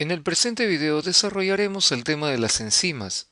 En el presente video desarrollaremos el tema de las enzimas.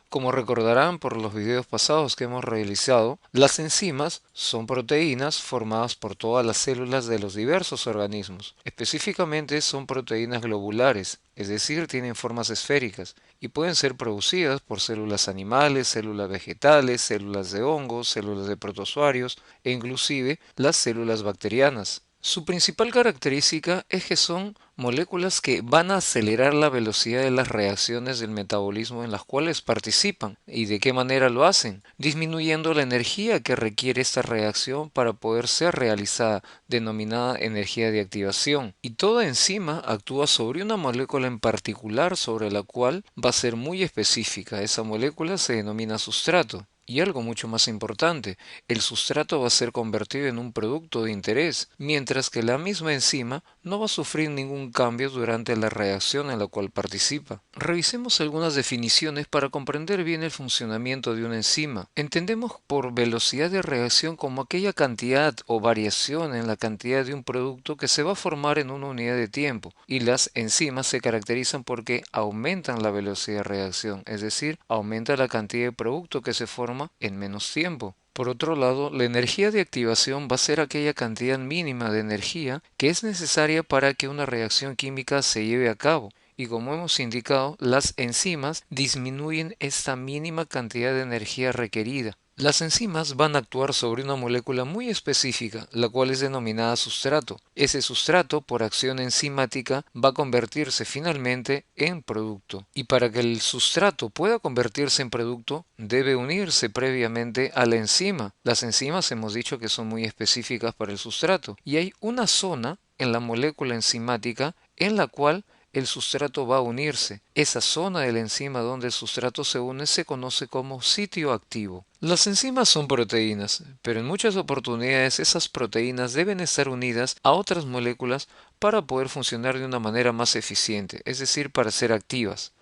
Como recordarán por los videos pasados que hemos realizado, las enzimas son proteínas formadas por todas las células de los diversos organismos. Específicamente son proteínas globulares, es decir, tienen formas esféricas y pueden ser producidas por células animales, células vegetales, células de hongos, células de protozoarios e inclusive las células bacterianas. Su principal característica es que son moléculas que van a acelerar la velocidad de las reacciones del metabolismo en las cuales participan. ¿Y de qué manera lo hacen? Disminuyendo la energía que requiere esta reacción para poder ser realizada, denominada energía de activación. Y toda enzima actúa sobre una molécula en particular sobre la cual va a ser muy específica. Esa molécula se denomina sustrato. Y algo mucho más importante, el sustrato va a ser convertido en un producto de interés, mientras que la misma enzima no va a sufrir ningún cambio durante la reacción en la cual participa. Revisemos algunas definiciones para comprender bien el funcionamiento de una enzima. Entendemos por velocidad de reacción como aquella cantidad o variación en la cantidad de un producto que se va a formar en una unidad de tiempo, y las enzimas se caracterizan porque aumentan la velocidad de reacción, es decir, aumenta la cantidad de producto que se forma en menos tiempo. Por otro lado, la energía de activación va a ser aquella cantidad mínima de energía que es necesaria para que una reacción química se lleve a cabo. Y como hemos indicado, las enzimas disminuyen esta mínima cantidad de energía requerida. Las enzimas van a actuar sobre una molécula muy específica, la cual es denominada sustrato. Ese sustrato, por acción enzimática, va a convertirse finalmente en producto. Y para que el sustrato pueda convertirse en producto, debe unirse previamente a la enzima. Las enzimas hemos dicho que son muy específicas para el sustrato. Y hay una zona en la molécula enzimática en la cual el sustrato va a unirse. Esa zona de la enzima donde el sustrato se une se conoce como sitio activo. Las enzimas son proteínas, pero en muchas oportunidades esas proteínas deben estar unidas a otras moléculas para poder funcionar de una manera más eficiente, es decir, para ser activas.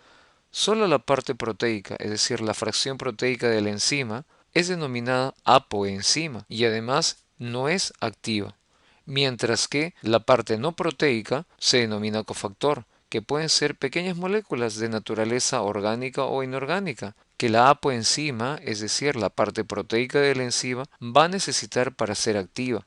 Solo la parte proteica, es decir, la fracción proteica de la enzima, es denominada apoenzima y además no es activa, mientras que la parte no proteica se denomina cofactor, que pueden ser pequeñas moléculas de naturaleza orgánica o inorgánica, que la apoenzima, es decir, la parte proteica de la enzima, va a necesitar para ser activa.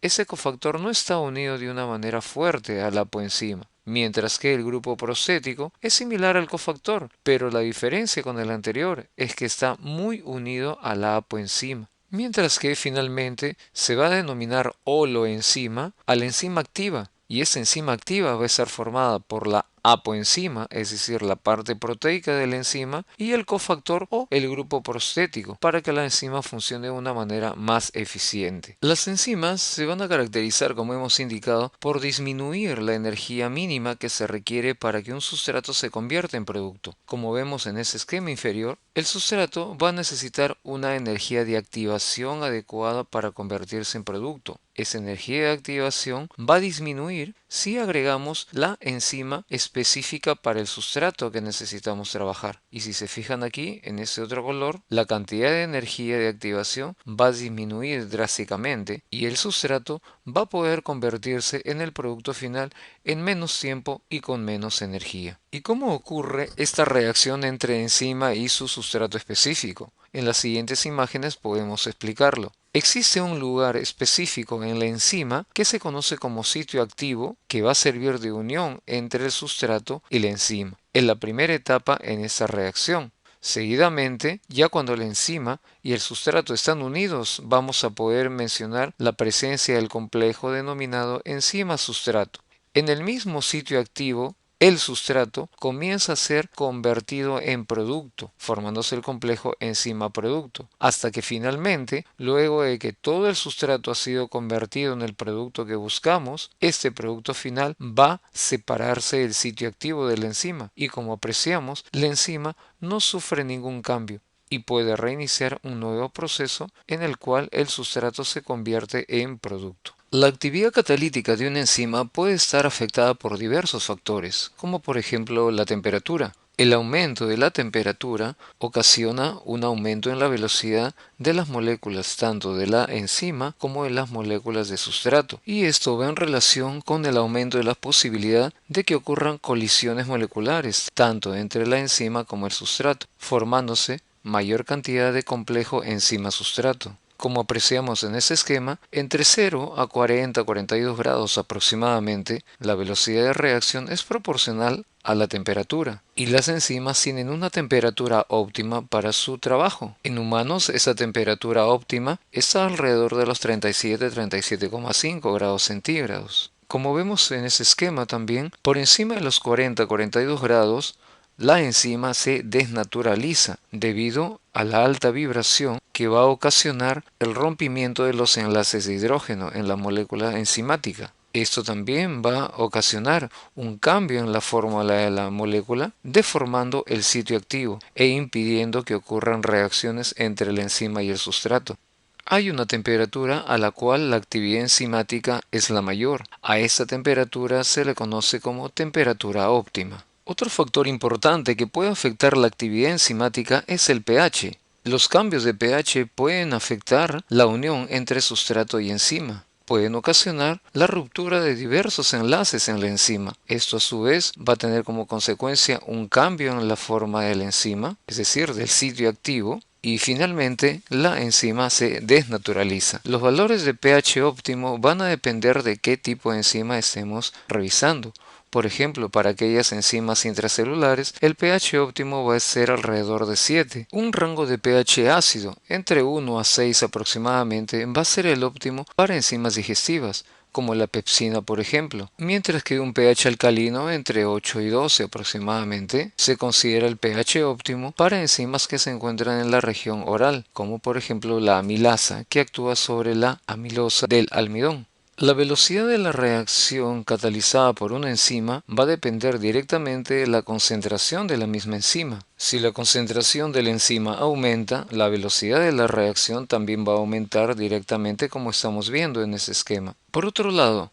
Ese cofactor no está unido de una manera fuerte a la apoenzima, mientras que el grupo prostético es similar al cofactor, pero la diferencia con el anterior es que está muy unido a la apoenzima. Mientras que finalmente se va a denominar holoenzima a la enzima activa, y esa enzima activa va a estar formada por la apoenzima, es decir, la parte proteica de la enzima, y el cofactor o el grupo prostético, para que la enzima funcione de una manera más eficiente. Las enzimas se van a caracterizar, como hemos indicado, por disminuir la energía mínima que se requiere para que un sustrato se convierta en producto. Como vemos en ese esquema inferior, el sustrato va a necesitar una energía de activación adecuada para convertirse en producto. Esa energía de activación va a disminuir si agregamos la enzima específica para el sustrato que necesitamos trabajar. Y si se fijan aquí, en ese otro color, la cantidad de energía de activación va a disminuir drásticamente y el sustrato va a poder convertirse en el producto final en menos tiempo y con menos energía. ¿Y cómo ocurre esta reacción entre enzima y su sustrato específico? En las siguientes imágenes podemos explicarlo. Existe un lugar específico en la enzima que se conoce como sitio activo que va a servir de unión entre el sustrato y la enzima. Es la primera etapa en esta reacción. Seguidamente, ya cuando la enzima y el sustrato están unidos, vamos a poder mencionar la presencia del complejo denominado enzima-sustrato. En el mismo sitio activo, el sustrato comienza a ser convertido en producto, formándose el complejo enzima-producto, hasta que finalmente, luego de que todo el sustrato ha sido convertido en el producto que buscamos, este producto final va a separarse del sitio activo de la enzima y como apreciamos, la enzima no sufre ningún cambio y puede reiniciar un nuevo proceso en el cual el sustrato se convierte en producto. La actividad catalítica de una enzima puede estar afectada por diversos factores, como por ejemplo la temperatura. El aumento de la temperatura ocasiona un aumento en la velocidad de las moléculas tanto de la enzima como de las moléculas de sustrato, y esto va en relación con el aumento de la posibilidad de que ocurran colisiones moleculares tanto entre la enzima como el sustrato, formándose mayor cantidad de complejo enzima-sustrato. Como apreciamos en ese esquema, entre 0 a 40-42 grados aproximadamente, la velocidad de reacción es proporcional a la temperatura, y las enzimas tienen una temperatura óptima para su trabajo. En humanos, esa temperatura óptima está alrededor de los 37-37,5 grados centígrados. Como vemos en ese esquema también, por encima de los 40-42 grados, la enzima se desnaturaliza debido a la alta vibración que va a ocasionar el rompimiento de los enlaces de hidrógeno en la molécula enzimática. Esto también va a ocasionar un cambio en la fórmula de la molécula, deformando el sitio activo e impidiendo que ocurran reacciones entre la enzima y el sustrato. Hay una temperatura a la cual la actividad enzimática es la mayor. A esta temperatura se le conoce como temperatura óptima. Otro factor importante que puede afectar la actividad enzimática es el pH. Los cambios de pH pueden afectar la unión entre sustrato y enzima. Pueden ocasionar la ruptura de diversos enlaces en la enzima. Esto a su vez va a tener como consecuencia un cambio en la forma de la enzima, es decir, del sitio activo, y finalmente la enzima se desnaturaliza. Los valores de pH óptimo van a depender de qué tipo de enzima estemos revisando. Por ejemplo, para aquellas enzimas intracelulares, el pH óptimo va a ser alrededor de 7. Un rango de pH ácido, entre 1 a 6 aproximadamente, va a ser el óptimo para enzimas digestivas, como la pepsina por ejemplo, mientras que un pH alcalino entre 8 y 12 aproximadamente se considera el pH óptimo para enzimas que se encuentran en la región oral, como por ejemplo la amilasa, que actúa sobre la amilosa del almidón. La velocidad de la reacción catalizada por una enzima va a depender directamente de la concentración de la misma enzima. Si la concentración de la enzima aumenta, la velocidad de la reacción también va a aumentar directamente como estamos viendo en ese esquema. Por otro lado,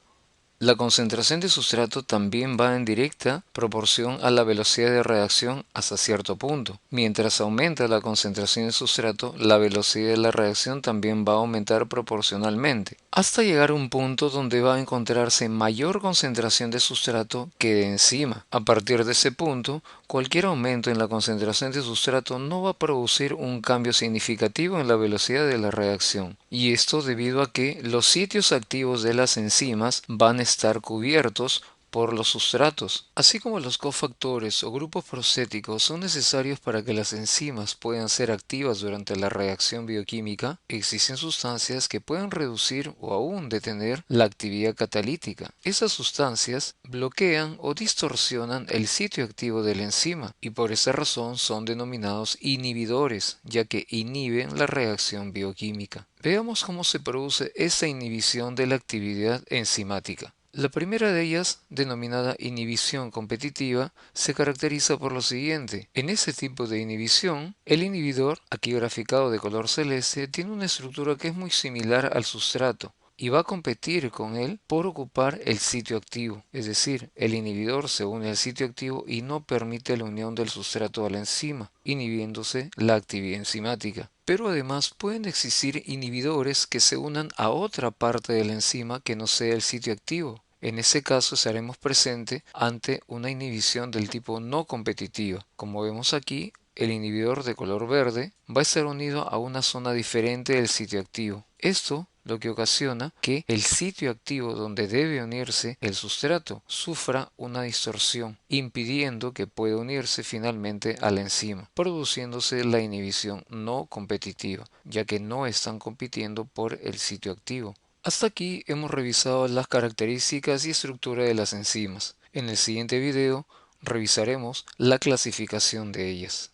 la concentración de sustrato también va en directa proporción a la velocidad de reacción hasta cierto punto. Mientras aumenta la concentración de sustrato, la velocidad de la reacción también va a aumentar proporcionalmente, hasta llegar a un punto donde va a encontrarse mayor concentración de sustrato que de enzima. A partir de ese punto, cualquier aumento en la concentración de sustrato no va a producir un cambio significativo en la velocidad de la reacción, y esto debido a que los sitios activos de las enzimas van a estar cubiertos por los sustratos. Así como los cofactores o grupos procéticos son necesarios para que las enzimas puedan ser activas durante la reacción bioquímica, existen sustancias que pueden reducir o aún detener la actividad catalítica. Esas sustancias bloquean o distorsionan el sitio activo de la enzima y por esa razón son denominados inhibidores, ya que inhiben la reacción bioquímica. Veamos cómo se produce esta inhibición de la actividad enzimática. La primera de ellas, denominada inhibición competitiva, se caracteriza por lo siguiente. En ese tipo de inhibición, el inhibidor, aquí graficado de color celeste, tiene una estructura que es muy similar al sustrato y va a competir con él por ocupar el sitio activo. Es decir, el inhibidor se une al sitio activo y no permite la unión del sustrato a la enzima, inhibiéndose la actividad enzimática. Pero además pueden existir inhibidores que se unan a otra parte de la enzima que no sea el sitio activo. En ese caso estaremos presente ante una inhibición del tipo no competitiva. Como vemos aquí, el inhibidor de color verde va a estar unido a una zona diferente del sitio activo. Esto lo que ocasiona que el sitio activo donde debe unirse el sustrato sufra una distorsión, impidiendo que pueda unirse finalmente a la enzima, produciéndose la inhibición no competitiva, ya que no están compitiendo por el sitio activo. Hasta aquí hemos revisado las características y estructura de las enzimas. En el siguiente video revisaremos la clasificación de ellas.